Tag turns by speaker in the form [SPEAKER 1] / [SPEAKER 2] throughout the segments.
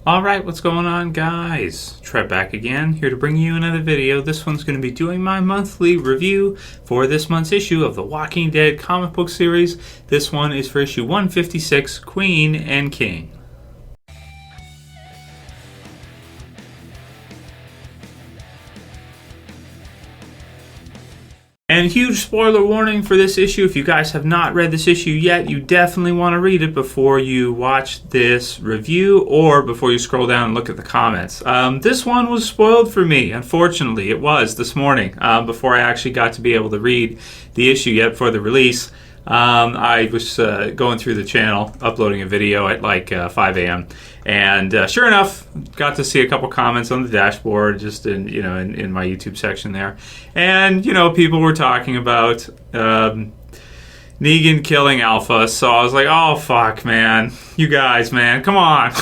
[SPEAKER 1] Alright, what's going on, guys? Trev back again, here to bring you another video. This one's going to be doing my monthly review for this month's issue of the Walking Dead comic book series. This one is for issue 156, Queen and King. And huge spoiler warning for this issue. If you guys have not read this issue yet, you definitely want to read it before you watch this review or before you scroll down and look at the comments. This one was spoiled for me, unfortunately. It was this morning, before I actually got to be able to read the issue yet for the release. I was going through the channel, uploading a video at like 5 a.m. And sure enough, got to see a couple comments on the dashboard, just in my YouTube section there. And people were talking about Negan killing Alpha. So I was like, oh fuck, man, you guys, man, come on.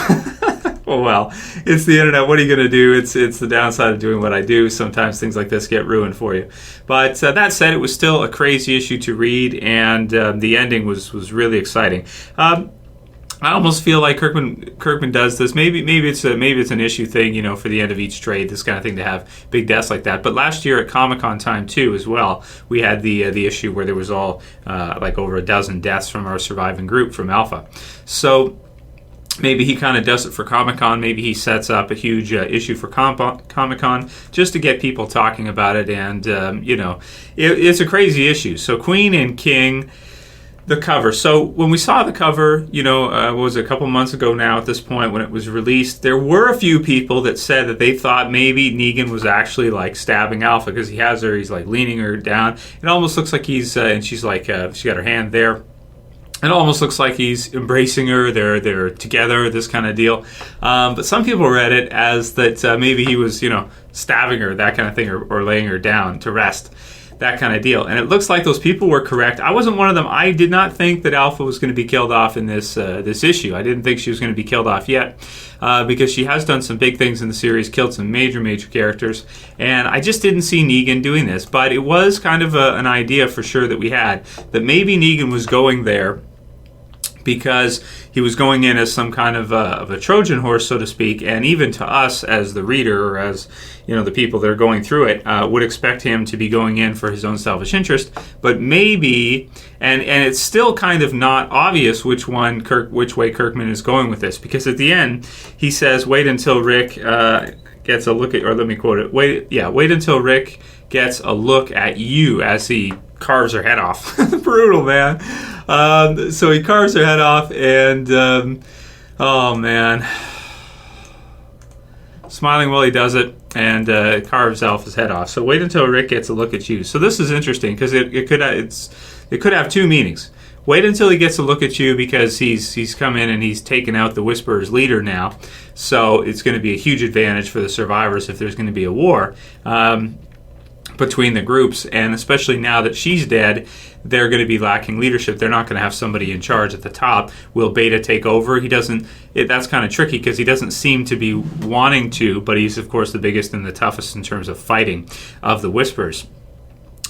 [SPEAKER 1] Oh well, it's the internet. What are you gonna do? It's the downside of doing what I do. Sometimes things like this get ruined for you. But that said, it was still a crazy issue to read, and the ending was really exciting. I almost feel like Kirkman does this. Maybe it's an issue thing, for the end of each trade, this kind of thing, to have big deaths like that. But last year at Comic-Con time too, as well, we had the issue where there was all like over a dozen deaths from our surviving group from Alpha. So maybe he kind of does it for Comic-Con. Maybe he sets up a huge issue for Comic-Con just to get people talking about it. And, it's a crazy issue. So Queen and King, the cover. So when we saw the cover, what was it, a couple months ago now at this point when it was released, there were a few people that said that they thought maybe Negan was actually like stabbing Alpha because he has her, he's like leaning her down. It almost looks like he's, and she's like, she got her hand there. It almost looks like he's embracing her. They're together, this kind of deal. But some people read it as that maybe he was, stabbing her, that kind of thing, or laying her down to rest, that kind of deal. And it looks like those people were correct. I wasn't one of them. I did not think that Alpha was going to be killed off in this issue. I didn't think she was going to be killed off yet because she has done some big things in the series, killed some major characters, and I just didn't see Negan doing this. But it was kind of an idea for sure that we had, that maybe Negan was going there because he was going in as some kind of a Trojan horse, so to speak, and even to us as the reader, or as the people that are going through it, would expect him to be going in for his own selfish interest. But maybe, and it's still kind of not obvious which way Kirkman is going with this, because at the end he says, "Wait until Rick gets a look at," or let me quote it. Wait until Rick gets a look at you," as he carves her head off. Brutal, man. So he carves her head off, and oh man, smiling while he does it, and carves Alpha's head off. So wait until Rick gets a look at you. So this is interesting because it could have two meanings. Wait until he gets a look at you because he's come in and he's taken out the Whisperer's leader now. So it's going to be a huge advantage for the survivors if there's going to be a war between the groups, and especially now that she's dead, they're going to be lacking leadership. They're not going to have somebody in charge at the top. Will Beta take over? He doesn't. That's kind of tricky because he doesn't seem to be wanting to, but he's of course the biggest and the toughest in terms of fighting of the Whispers.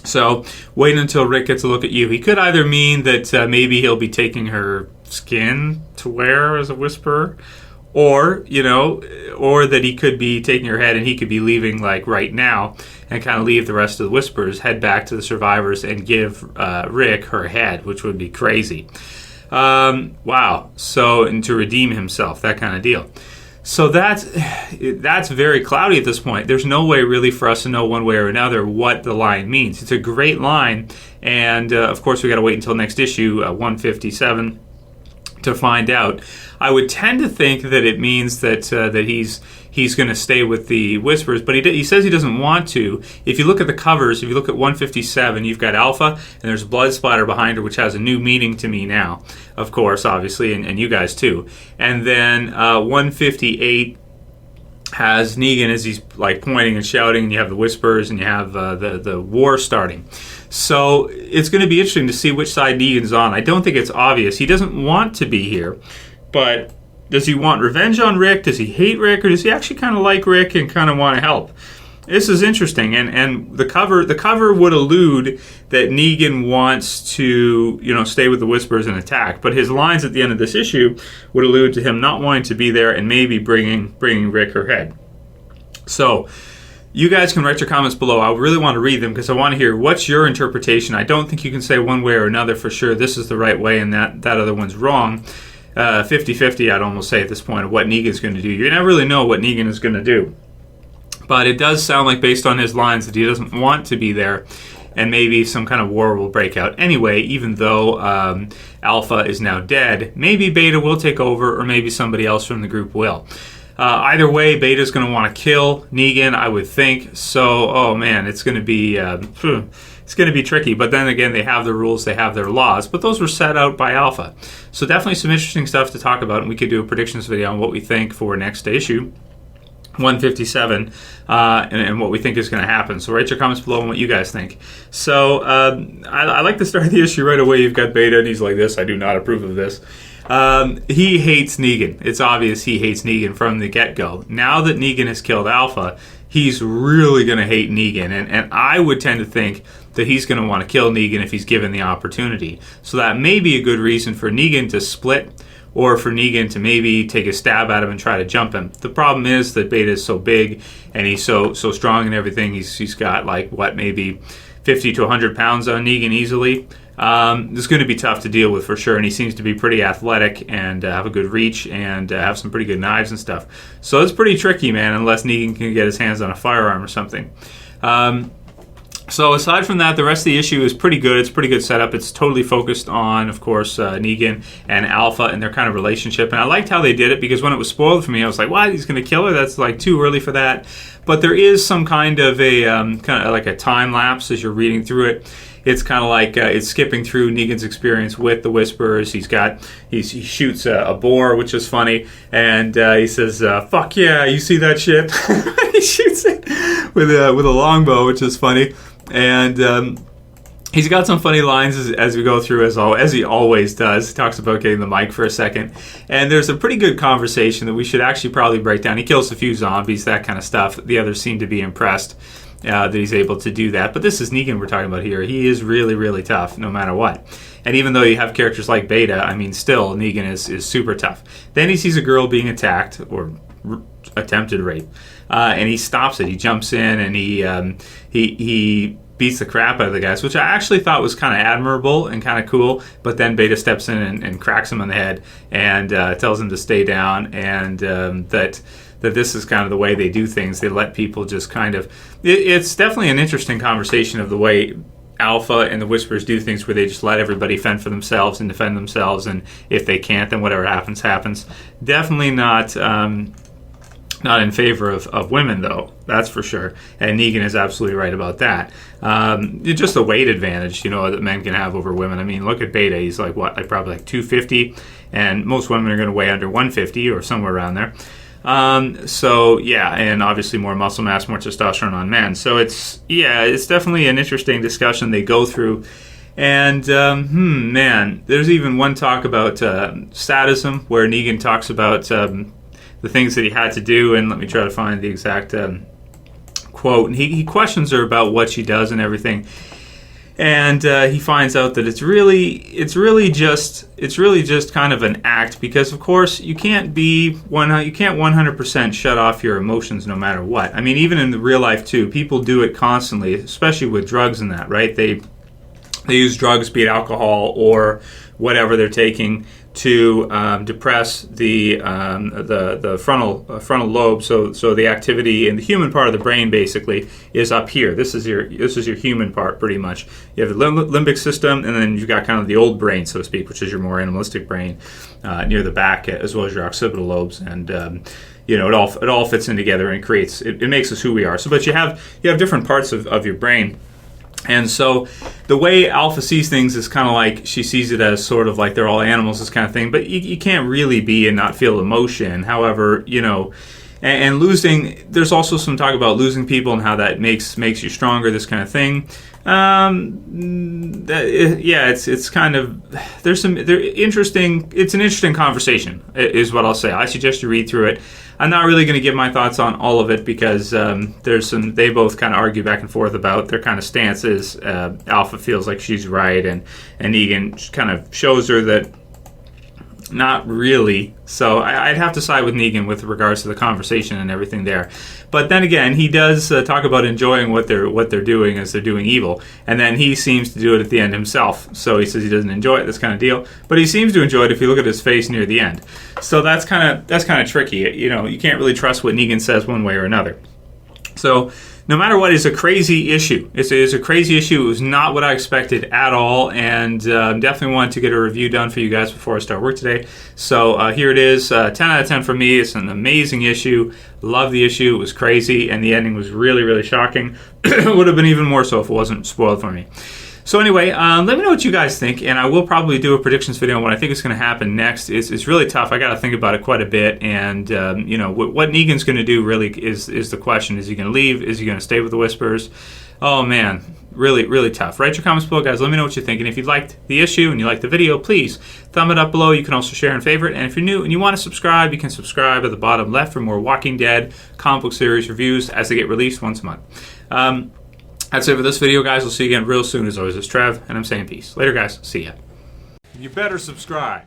[SPEAKER 1] So wait until Rick gets a look at you. He could either mean that maybe he'll be taking her skin to wear as a Whisperer, or or that he could be taking her head and he could be leaving like right now and kind of leave the rest of the Whisperers, head back to the survivors, and give Rick her head, which would be crazy. Wow. So, and to redeem himself, that kind of deal. So that's very cloudy at this point. There's no way really for us to know one way or another what the line means. It's a great line, and of course we got to wait until next issue, 157, to find out. I would tend to think that it means that he's going to stay with the Whispers, but he says he doesn't want to. If you look at the covers, if you look at 157, you've got Alpha, and there's blood splatter behind her, which has a new meaning to me now, of course, obviously, and you guys too. And then 158 has Negan as he's like pointing and shouting, and you have the Whispers, and you have the war starting. So it's going to be interesting to see which side Negan's on. I don't think it's obvious. He doesn't want to be here, but does he want revenge on Rick? Does he hate Rick? Or does he actually kind of like Rick and kind of want to help? This is interesting, and the cover would allude that Negan wants to, stay with the Whisperers and attack, but his lines at the end of this issue would allude to him not wanting to be there and maybe bringing Rick her head. So, you guys can write your comments below. I really want to read them because I want to hear what's your interpretation. I don't think you can say one way or another for sure. This is the right way and that other one's wrong. 50-50, I'd almost say at this point, of what Negan's going to do. You never really know what Negan is going to do. But it does sound like, based on his lines, that he doesn't want to be there, and maybe some kind of war will break out anyway, even though Alpha is now dead. Maybe Beta will take over, or maybe somebody else from the group will. Either way, Beta's going to want to kill Negan, I would think. So, oh man, it's going to be tricky. But then again, they have their rules, they have their laws, but those were set out by Alpha. So definitely some interesting stuff to talk about, and we could do a predictions video on what we think for next issue. 157 and what we think is going to happen. So write your comments below on what you guys think. So I like to start the issue right away. You've got Beta, and he's like this. I do not approve of this. He hates Negan. It's obvious he hates Negan from the get-go. Now that Negan has killed Alpha, he's really going to hate Negan. And I would tend to think that he's going to want to kill Negan if he's given the opportunity. So that may be a good reason for Negan to split, or for Negan to maybe take a stab at him and try to jump him. The problem is that Beta is so big, and he's so strong and everything. He's got maybe 50 to 100 pounds on Negan easily. It's going to be tough to deal with for sure, and he seems to be pretty athletic and have a good reach and have some pretty good knives and stuff. So it's pretty tricky, man, unless Negan can get his hands on a firearm or something. So aside from that, the rest of the issue is pretty good. It's a pretty good setup. It's totally focused on, of course, Negan and Alpha and their kind of relationship. And I liked how they did it, because when it was spoiled for me, I was like, what? He's going to kill her? That's too early for that. But there is some kind of a time lapse as you're reading through it. It's kind of like it's skipping through Negan's experience with the Whisperers. He shoots a boar, which is funny, and he says, "Fuck yeah, you see that shit?" He shoots it with a longbow, which is funny, and he's got some funny lines as we go through, as he always does. He talks about getting the mic for a second, and there's a pretty good conversation that we should actually probably break down. He kills a few zombies, that kind of stuff. The others seem to be impressed that he's able to do that. But this is Negan we're talking about here. He is really, really tough no matter what. And even though you have characters like Beta, I mean, still, Negan is super tough. Then he sees a girl being attacked, or attempted rape, and he stops it. He jumps in, and he beats the crap out of the guys, which I actually thought was kind of admirable and kind of cool. But then Beta steps in and cracks him on the head and tells him to stay down, and that this is kind of the way they do things. They let people just kind of... It's definitely an interesting conversation of the way Alpha and the Whisperers do things, where they just let everybody fend for themselves and defend themselves, and if they can't, then whatever happens, happens. Definitely not in favor of women, though, that's for sure. And Negan is absolutely right about that. It's just a weight advantage, that men can have over women. I mean, look at Beta. He's probably 250, and most women are going to weigh under 150 or somewhere around there. So yeah, and obviously more muscle mass, more testosterone on men. So it's definitely an interesting discussion they go through. And man, there's even one talk about sadism, where Negan talks about the things that he had to do, and let me try to find the exact quote. And he questions her about what she does and everything. And he finds out that it's really just kind of an act, because of course you can't 100% shut off your emotions no matter what. I mean, even in the real life too, people do it constantly, especially with drugs and that, right? They use drugs, be it alcohol or whatever they're taking, to depress the frontal lobe. So the activity in the human part of the brain basically is up here. This is your human part, pretty much. You have the limbic system, and then you've got kind of the old brain, so to speak, which is your more animalistic brain near the back, as well as your occipital lobes, and it all fits in together and creates it makes us who we are. So, but you have different parts of your brain. And so the way Alpha sees things is kind of like she sees it as sort of like they're all animals, this kind of thing. But you can't really be and not feel emotion. However, And losing, there's also some talk about losing people and how that makes you stronger, this kind of thing. It's kind of, it's an interesting conversation, is what I'll say. I suggest you read through it. I'm not really going to give my thoughts on all of it because they both kind of argue back and forth about their kind of stances. Alpha feels like she's right, and Negan kind of shows her that not really. So I'd have to side with Negan with regards to the conversation and everything there. But then again, he does talk about enjoying what they're doing as they're doing evil, and then he seems to do it at the end himself. So he says he doesn't enjoy it, this kind of deal, but he seems to enjoy it if you look at his face near the end. So that's kind of tricky. You know, you can't really trust what Negan says one way or another. So no matter what, it's a crazy issue. It's a crazy issue. It was not what I expected at all, and definitely wanted to get a review done for you guys before I start work today. So here it is, 10 out of 10 for me. It's an amazing issue. Love the issue. It was crazy, and the ending was really, really shocking. It would have been even more so if it wasn't spoiled for me. So anyway, let me know what you guys think, and I will probably do a predictions video on what I think is going to happen next. It's really tough. I got to think about it quite a bit, and what Negan's going to do really is the question. Is he going to leave? Is he going to stay with the Whispers? Oh man, really, really tough. Write your comments below, guys. Let me know what you think, and if you liked the issue and you liked the video, please thumb it up below. You can also share and favorite, and if you're new and you want to subscribe, you can subscribe at the bottom left for more Walking Dead comic book series reviews as they get released once a month. That's it for this video, guys. We'll see you again real soon. As always, it's Trev, and I'm saying peace. Later, guys. See ya. You better subscribe.